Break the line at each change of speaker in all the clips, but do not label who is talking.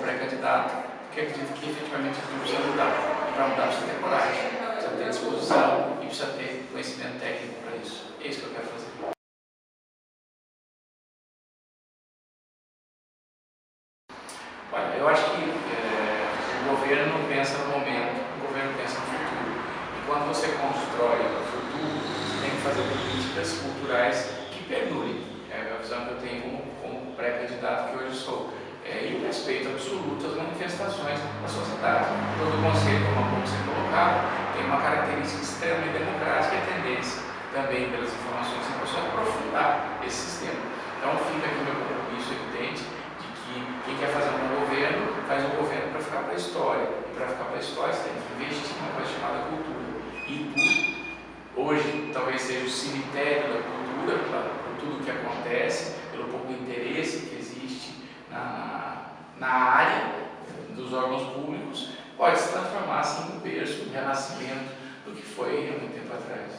pré-candidato, porque acredito que efetivamente a gente precisa mudar. E para mudar precisa ter coragem, precisa ter disposição e precisa ter conhecimento técnico para isso. É isso que eu quero fazer. Olha, eu acho que o governo pensa no momento, o governo pensa no futuro. E quando você constrói o futuro, você tem que fazer políticas culturais que perdurem. É a visão que eu tenho como pré-candidato que hoje sou. E o respeito absoluto às manifestações da sociedade. Todo conceito, como você colocava, tem uma característica extremamente democrática e a tendência também, pelas informações que você aprofundar esse sistema. Então fica aqui o meu compromisso evidente de que quem quer fazer um bom governo, faz um governo para ficar para a história. E para ficar para a história, você tem que investir numa coisa chamada cultura. E tudo, hoje, talvez seja o cemitério da cultura, por tudo o que acontece, pelo pouco interesse que existe na área dos órgãos públicos, pode se transformar assim no berço, no renascimento do que foi há muito tempo atrás.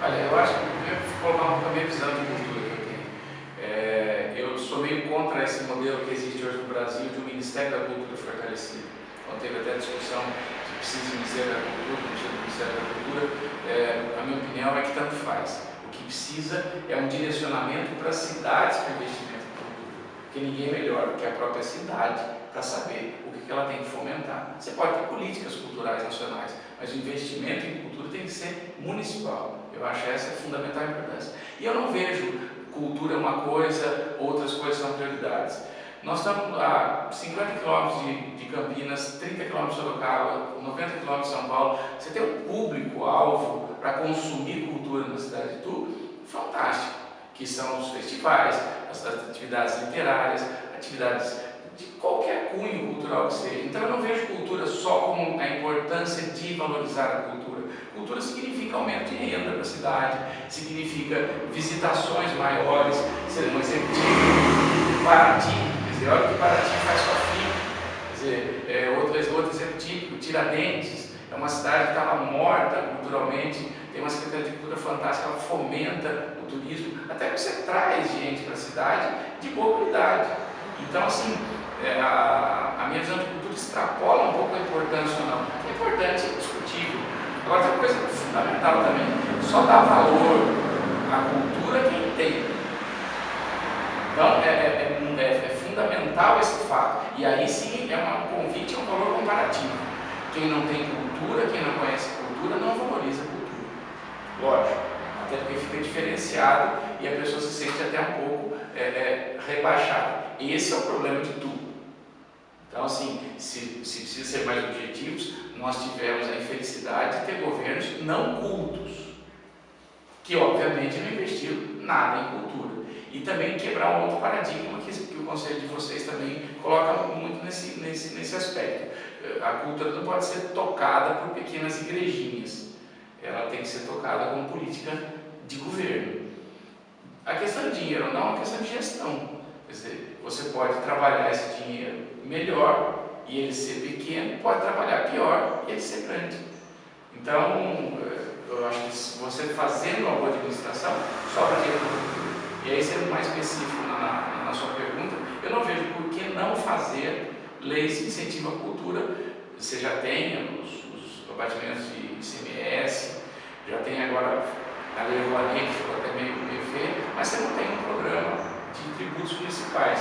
Olha, eu acho que eu vou colocar um pouco a minha visão de cultura que eu tenho. Eu sou meio contra esse modelo que existe hoje no Brasil de um Ministério da Cultura fortalecido. Então, teve até a discussão de precisa do Ministério da Cultura, não precisa do Ministério da Cultura. A minha opinião é que tanto faz. O que precisa é um direcionamento para as cidades para investimento em cultura. Porque ninguém é melhor do que a própria cidade para saber o que ela tem que fomentar. Você pode ter políticas culturais nacionais, mas o investimento em cultura tem que ser municipal. Eu acho essa fundamental importância. E eu não vejo cultura uma coisa, outras coisas são prioridades. Nós estamos a 50 km de Campinas, 30 km de Sorocaba, 90 km de São Paulo. Você tem um público-alvo para consumir cultura na cidade de Itu fantástico, que são os festivais, as atividades literárias, atividades de qualquer cunho cultural que seja. Então eu não vejo cultura só como a importância de valorizar a cultura. Cultura significa aumento de renda para a cidade, significa visitações maiores, ser um exemplo de Paraty, quer dizer, olha o que Paraty faz com a FIA, quer dizer, outro exemplo típico, Tiradentes, é uma cidade que estava morta culturalmente, tem uma Secretaria de Cultura fantástica, ela fomenta o turismo, até que você traz gente para a cidade de boa qualidade. Então, assim, a minha visão de cultura extrapola um pouco a importância ou não. É importante, é discutível. Agora tem uma coisa fundamental também, só dá valor à cultura quem tem. Então é fundamental esse fato. E aí sim é um convite a um valor comparativo. Quem não tem cultura, quem não conhece cultura, não valoriza a cultura. Lógico, até porque fica diferenciado e a pessoa se sente até um pouco rebaixada. Esse é o problema de tudo. Então, assim, se precisa ser mais objetivos, nós tivemos a infelicidade de ter governos não cultos, que obviamente não investiram nada em cultura. E também quebrar um outro paradigma que o conselho de vocês também coloca muito nesse aspecto. A cultura não pode ser tocada por pequenas igrejinhas, ela tem que ser tocada como política de governo. A questão de dinheiro não é uma questão de gestão. Quer dizer, você pode trabalhar esse dinheiro melhor e ele ser pequeno, pode trabalhar pior e ele ser grande. Então, eu acho que você fazendo uma boa administração, sobra dinheiro para a cultura. E aí, sendo mais específico na sua pergunta, eu não vejo por que não fazer leis que incentivam a cultura. Você já tem os abatimentos de ICMS, já tem agora a Lei Rouanet, que ficou até meio feia, mas você não tem um programa de tributos municipais.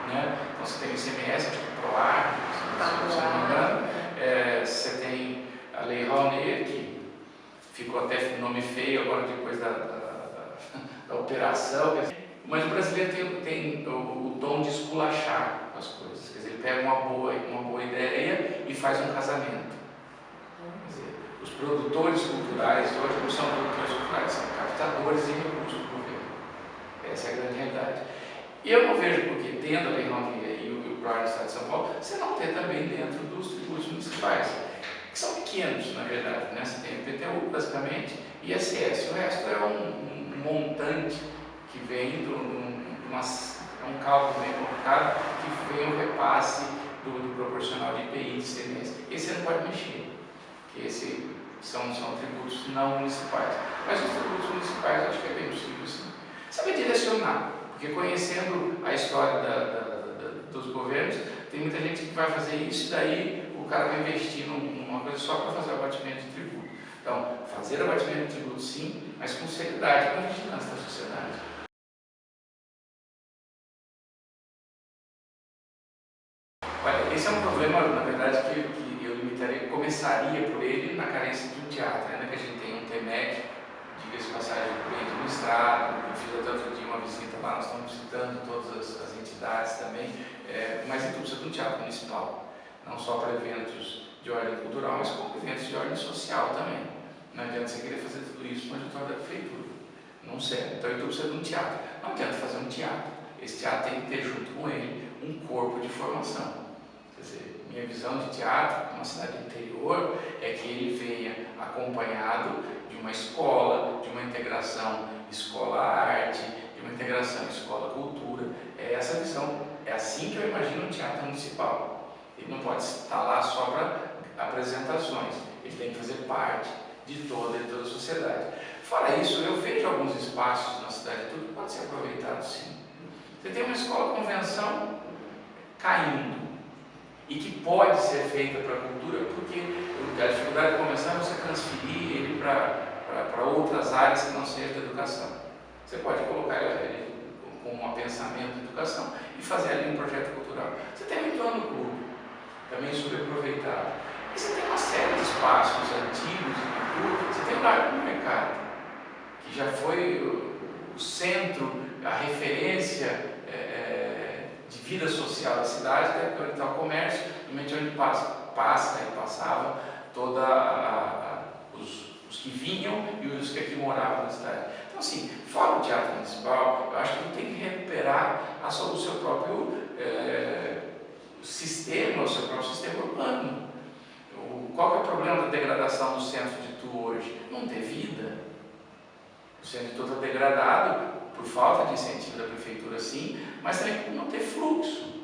Né? Então você tem o ICMS, acho que o PROAR, se não me engano, você tem a Lei Rouanet, que ficou até nome feio agora depois da operação, mas o brasileiro tem o dom de esculachar as coisas, quer dizer, ele pega uma boa ideia e faz um casamento. Quer dizer, os produtores culturais hoje não são produtores culturais, são captadores de recursos do governo. Essa é a grande realidade. E eu não vejo porque, tendo a Lei Rouanet e o PROAR do Estado de São Paulo, você não ter também dentro dos tributos municipais, que são pequenos, na verdade, né? Você tem o IPTU, basicamente, e ISS. O resto é um montante que vem de um cálculo bem complicado, que vem o repasse do proporcional de IPI, de ICMS. Esse você não pode mexer, porque esses são tributos não municipais. Mas os tributos municipais, eu acho que é bem possível, sim. Saber direcionar, porque conhecendo a história dos governos, tem muita gente que vai fazer isso e daí o cara vai investir numa coisa só para fazer o abatimento de tributo. Então, fazer abatimento de tributo sim, mas com seriedade, com vigilância da sociedade. Olha, esse é um problema, na verdade, que eu começaria por ele na carência de um teatro, ainda que a gente tenha um TEMEC, diga-se passagem, bem administrado. Eu fiz até outro dia uma visita lá, nós estamos visitando todas as entidades também, mas então precisa de um teatro municipal, não só para eventos de ordem cultural, mas como eventos de ordem social também. Não adianta você querer fazer tudo isso com o auditório da prefeitura, não serve. Então eu precisa de um teatro, não adianta fazer um teatro, esse teatro tem que ter junto com ele um corpo de formação. Quer dizer, minha visão de teatro, numa cidade do interior, é que ele venha acompanhado de uma escola, de uma integração escola-arte, de uma integração escola-cultura. É essa visão, é assim que eu imagino um teatro municipal. Ele não pode estar lá só para apresentações, ele tem que fazer parte de toda a sociedade. Fora isso, eu vejo alguns espaços na cidade, tudo pode ser aproveitado sim. Você tem uma escola-convenção caindo, e que pode ser feita para a cultura, porque a dificuldade de convenção é você transferir ele para outras áreas que não sejam da educação. Você pode colocar ele com um pensamento de educação e fazer ali um projeto cultural. Você tem o entorno do clube, também subaproveitado. E você tem uma série de espaços antigos de cultura. Você tem o Largo do Mercado, que já foi o centro, a referência de vida social da cidade, até onde está o comércio, realmente onde passa e passava os que vinham e os que aqui moravam na cidade. Então assim, fora o teatro municipal, eu acho que ele tem que recuperar o seu próprio sistema, o seu próprio sistema urbano. Qual que é o problema da degradação do centro de Itu hoje? Não ter vida. O centro de Itu está degradado por falta de incentivo da prefeitura, sim, mas também por não ter fluxo.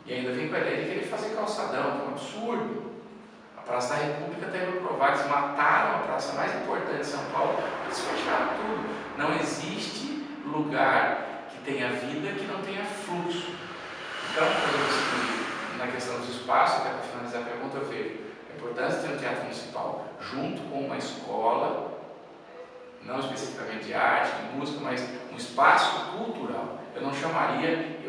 E ainda vem com a ideia de querer fazer calçadão, que é um absurdo. A Praça da República está reprovada, eles mataram a praça mais importante de São Paulo, eles fecharam tudo. Não existe lugar que tenha vida que não tenha fluxo. Então, na questão dos espaços, até para finalizar a pergunta, eu vejo a importância de ter um teatro municipal junto com uma escola, não especificamente de arte, de música, mas um espaço cultural. Eu não chamaria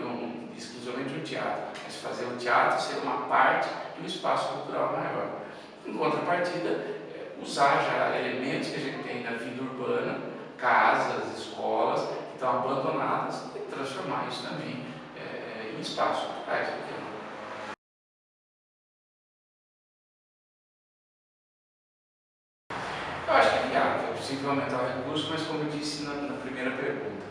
exclusivamente de um teatro, mas fazer o teatro ser uma parte de um espaço cultural maior. Em contrapartida, usar já elementos que a gente tem na vida urbana, casas, escolas, que estão abandonadas, e transformar isso também em espaços culturais. Eu acho que é viável, precisa aumentar o recurso, mas como eu disse na primeira pergunta,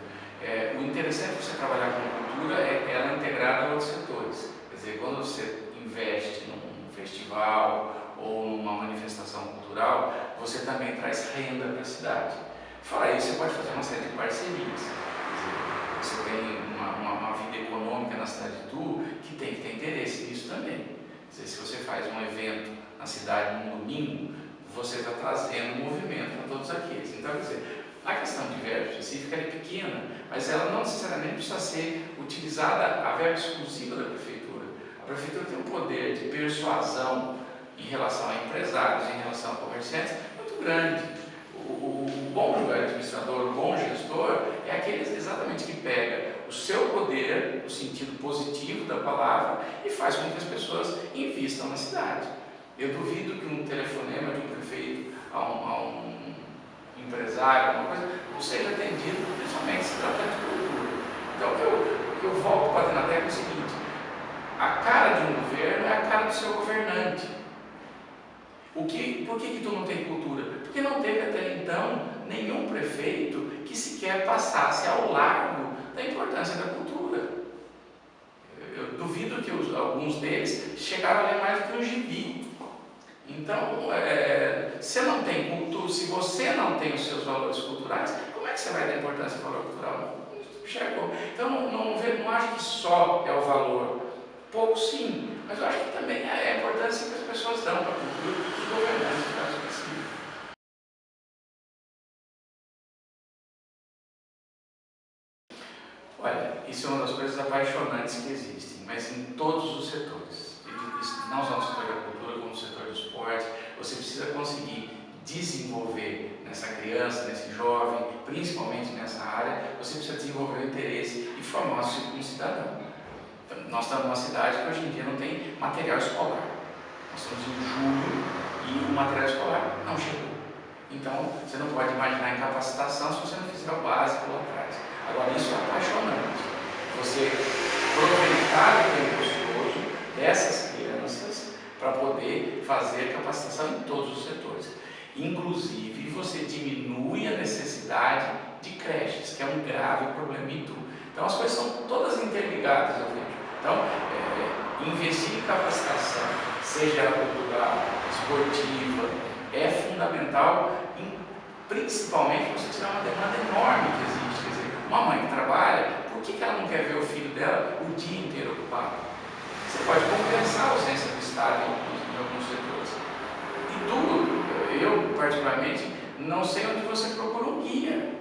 o interessante de você trabalhar com cultura é ela integrada a outros setores. Quer dizer, quando você investe num festival ou numa manifestação cultural, você também traz renda para a cidade. Fora isso, você pode fazer uma série de parcerias. Quer dizer, você tem uma vida econômica na cidade de Itu que tem que ter interesse nisso também. Quer dizer, se você faz um evento na cidade num domingo, você está trazendo um movimento para todos aqueles. Então, quer dizer, a questão de verba específica é pequena, mas ela não necessariamente precisa ser utilizada a verba exclusiva da prefeitura. A prefeitura tem um poder de persuasão em relação a empresários, em relação a comerciantes, muito grande. O bom administrador, o bom gestor, é aquele exatamente que pega o seu poder, no sentido positivo da palavra, e faz com que as pessoas invistam na cidade. Eu duvido que um telefonema de um prefeito a um empresário, alguma coisa, não seja atendido, principalmente se trata de cultura. Então, o que eu volto para na tecla é o seguinte: a cara de um governo é a cara do seu governante. Por que tu não tem cultura? Porque não teve até então nenhum prefeito que sequer passasse ao largo da importância da cultura. Eu duvido que alguns deles chegaram a ler mais do que um gibi. Então, se não tem cultura, se você não tem os seus valores culturais, como é que você vai dar importância ao valor cultural? Então, não acho que só é o valor. Pouco sim, mas eu acho que também é a importância que as pessoas dão para a cultura dos governantes. isso é uma das coisas apaixonantes que existem, mas em todos os setores, não só no setor da cultura, como no setor do esporte, você precisa conseguir desenvolver nessa criança, nesse jovem, principalmente nessa área, você precisa desenvolver o interesse e formar-se como cidadão. Então, nós estamos numa cidade que hoje em dia não tem material escolar. Nós estamos em julho e o material escolar não chegou. Então, você não pode imaginar em capacitação se você não fizer o básico lá atrás. Agora, isso é apaixonante. Você aproveitar o tempo ocioso dessas crianças para poder fazer capacitação em todos os setores. Inclusive, você diminui a necessidade de creches, que é um grave problema em tudo. Então, as coisas são todas interligadas, eu vejo. Então, investir em capacitação, seja ela cultural, esportiva, é fundamental, principalmente você tirar uma demanda enorme que existe. Quer dizer, uma mãe que trabalha, por que ela não quer ver o filho dela o dia inteiro ocupado? Você pode compensar a ausência do Estado em alguns setores. E tudo, eu particularmente, não sei onde você procura um guia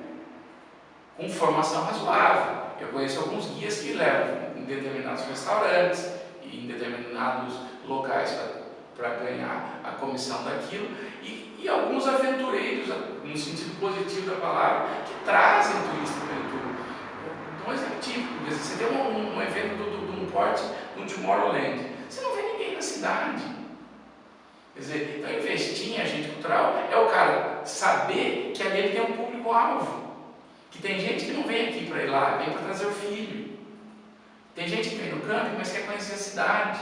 com formação razoável. Eu conheço alguns guias que levam em determinados restaurantes e em determinados locais para ganhar a comissão daquilo, e alguns aventureiros, no sentido positivo da palavra, que trazem turista para o tour. Um exemplo típico, você tem um evento de um porte, de um Tomorrowland, você não vê ninguém na cidade. Quer dizer, então investir em agente cultural é o cara saber que ali ele tem um público-alvo, que tem gente que não vem aqui para ir lá, vem para trazer o filho. Tem gente que vem no camping, mas quer conhecer a cidade.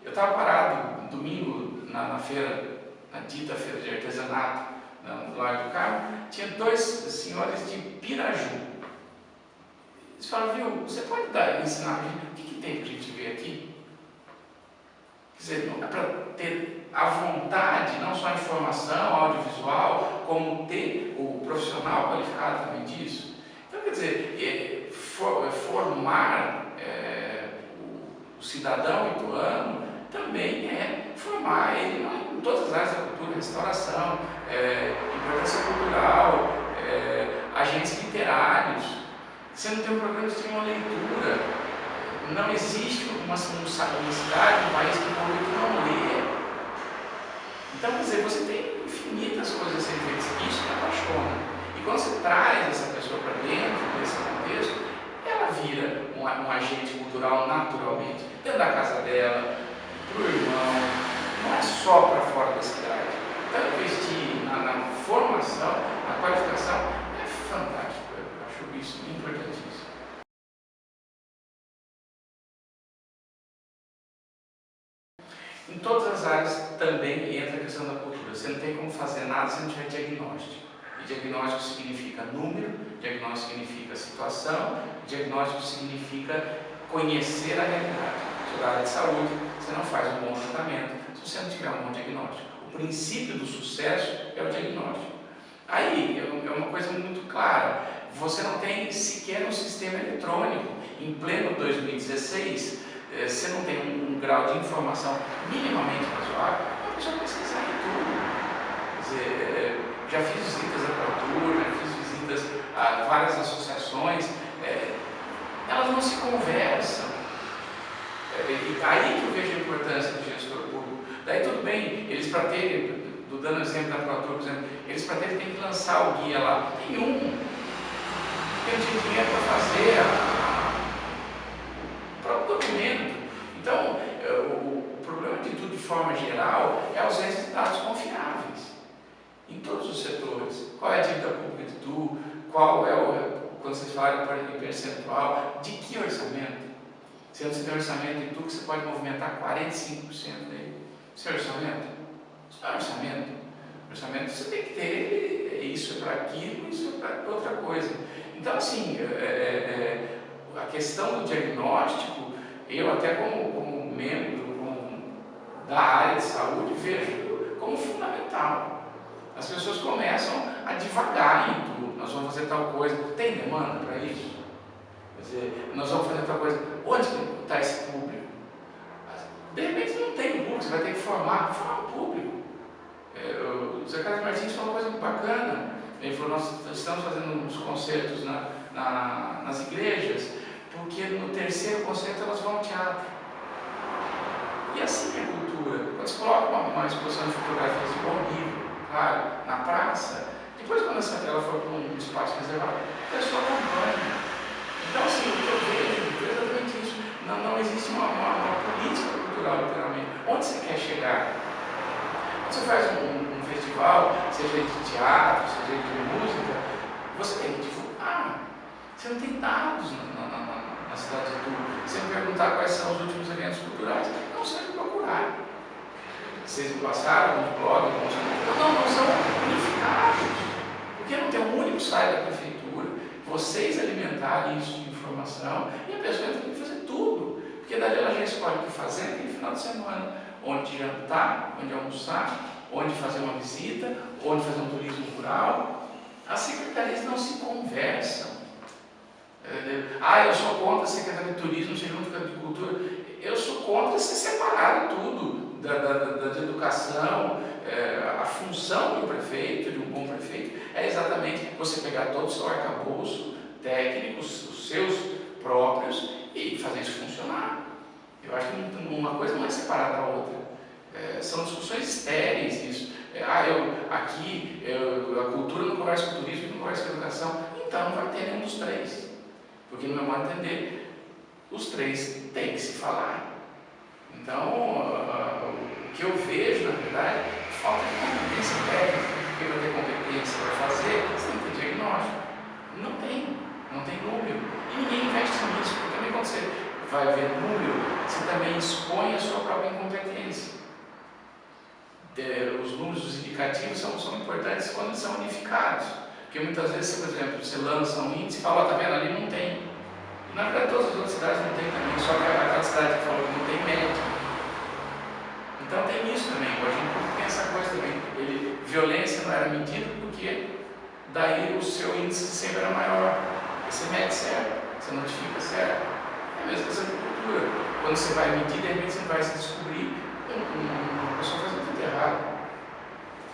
Eu estava parado domingo na feira, na dita feira de artesanato, no Largo do Carmo, tinha dois senhores de Piraju. Eles falaram, viu, você pode ensinar a gente o que tem para a gente ver aqui? Quer dizer, não é para ter a vontade, não só a informação audiovisual, como ter o profissional qualificado também disso. Então, quer dizer, formar o cidadão ituano também é formar ele em todas as áreas da cultura, restauração, importância cultural, agentes literários. Você não tem um programa de uma leitura, não existe uma cidade, um país que o público não lê. Então, quer dizer, você tem infinitas coisas a serem feitas, isso me apaixona. E quando você traz essa pessoa para dentro desse contexto, ela vira um agente cultural naturalmente, dentro da casa dela, para o irmão, não é só para fora da cidade. Então, investir na formação, na qualificação, é fantástico. Eu acho isso importantíssimo. Em todas as áreas também entra a questão da cultura. Você não tem como fazer nada se não tiver diagnóstico. E diagnóstico significa número, diagnóstico significa situação, diagnóstico significa conhecer a realidade. Se da área de saúde, você não faz um bom tratamento se você não tiver um bom diagnóstico. O princípio do sucesso é o diagnóstico. Aí é uma coisa muito clara. Você não tem sequer um sistema eletrônico. Em pleno 2016, você não tem um grau de informação minimamente razoável, a pessoa pesquisar em tudo. Quer dizer, já fiz visitas à Protur, já fiz visitas a várias associações, elas não se conversam. E aí que eu vejo a importância do gestor público. Daí tudo bem, eles para terem, dando exemplo da Protur, por exemplo, eles para terem têm que lançar o guia lá. Tem um que tem dinheiro para fazer o próprio documento. Então, o problema de tudo de forma geral é a ausência de dados confiáveis em todos os setores. Qual é a dívida pública de tudo? Qual é quando vocês falam em percentual, de que orçamento? Se você tem orçamento de tudo, você pode movimentar 45% dele. Isso é orçamento? Isso não é orçamento. Orçamento você tem que ter, isso é para aquilo, isso é para outra coisa. Então, assim, a questão do diagnóstico, eu até como membro da área de saúde vejo como fundamental. As pessoas começam a divagar em tudo. Nós vamos fazer tal coisa, tem demanda para isso? Quer dizer, nós vamos fazer tal coisa, onde está esse público? De repente não tem público, você vai ter que formar o público. O Zé Carlos Martins falou uma coisa muito bacana. Ele falou, nós estamos fazendo uns concertos nas igrejas, porque no terceiro conceito elas vão ao teatro. E assim é a cultura. Quando você coloca uma exposição de fotografias de bom nível, claro, na praça, depois quando essa tela for para um espaço reservado, a pessoa acompanha. Então assim, o que eu vejo é exatamente isso. Não existe uma política cultural, literalmente. Onde você quer chegar? Quando você faz um festival, seja de teatro, seja de música, você tem que divulgar. Você não tem dados na cidade de Itu. Você me perguntar quais são os últimos eventos culturais, não sei procurar. Vocês passaram alguns blogs, não são unificados. Porque não tem um único site da prefeitura. Vocês alimentarem isso de informação e a pessoa tem que fazer tudo. Porque dali ela já escolhe o que fazer naquele final de semana. Onde jantar, onde almoçar, onde fazer uma visita, onde fazer um turismo rural. As secretarias não se conversam. Eu sou contra a Secretaria de Turismo ser junto com a de Cultura. Eu sou contra ser separado tudo da educação. A função de um prefeito, de um bom prefeito, é exatamente você pegar todo o seu arcabouço técnico, os seus próprios, e fazer isso funcionar. Eu acho que uma coisa não é separada da outra. São discussões estéreis isso. A cultura não conversa com o turismo, não conversa com a educação. Então não vai ter nenhum dos três. Porque no meu modo de entender, os três têm que se falar. Então, o que eu vejo, na verdade, é falta de competência técnica. Porque para ter competência para fazer, você tem que ter diagnóstico. Não tem número. E ninguém investe nisso, porque também quando você vai ver número, você também expõe a sua própria incompetência. Os números, os indicativos são importantes quando são unificados. Porque muitas vezes, por exemplo, você lança um índice e fala, tá vendo, ali não tem. E, na verdade, todas as outras cidades não tem também, só que aquela cidade que falou que não tem média. Então tem isso também, a gente tem essa coisa também. Violência não era medida porque daí o seu índice sempre era maior. Você mede certo, você notifica certo. É a mesma coisa com cultura. Quando você vai medir, de repente você vai se descobrir uma pessoa fazendo tudo errado.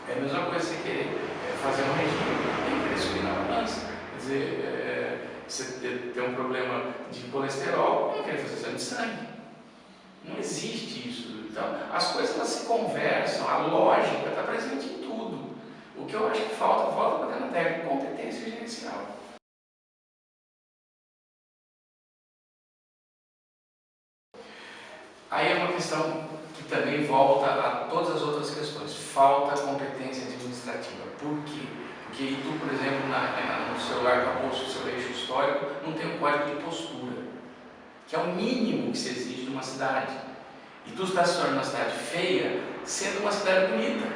É a mesma coisa você querer fazer um regime, tem que querer subir na balança. Quer dizer, você tem um problema de colesterol, não quer fazer exame de sangue. Não existe isso. Então, as coisas elas se conversam, a lógica está presente em tudo. O que eu acho que volta para dentro da técnica, competência gerencial. Aí é uma questão que também volta a todas as outras questões. Falta competência administrativa. Por quê? Porque Itu, por exemplo, no seu arcabouço, no seu eixo histórico, não tem um código de postura, que é o mínimo que se exige de uma cidade. Itu está se tornando uma cidade feia, sendo uma cidade bonita,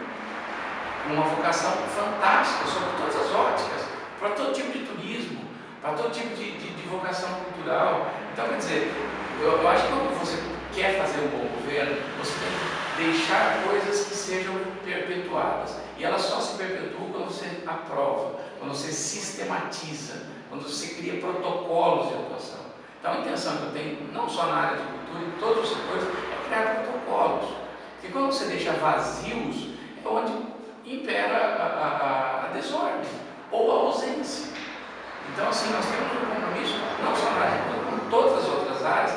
com uma vocação fantástica, sob todas as óticas, para todo tipo de turismo, para todo tipo de vocação cultural. Então, quer dizer, eu acho que quando você quer fazer um bom governo, você tem que deixar coisas que sejam perpetuadas. E elas só se perpetuam quando você aprova, quando você sistematiza, quando você cria protocolos de atuação. Então a intenção que eu tenho, não só na área de cultura, em todos os setores, é criar protocolos. Porque quando você deixa vazios, é onde impera a desordem ou a ausência. Então assim, nós temos um compromisso, não só na área de cultura, como em todas as outras áreas,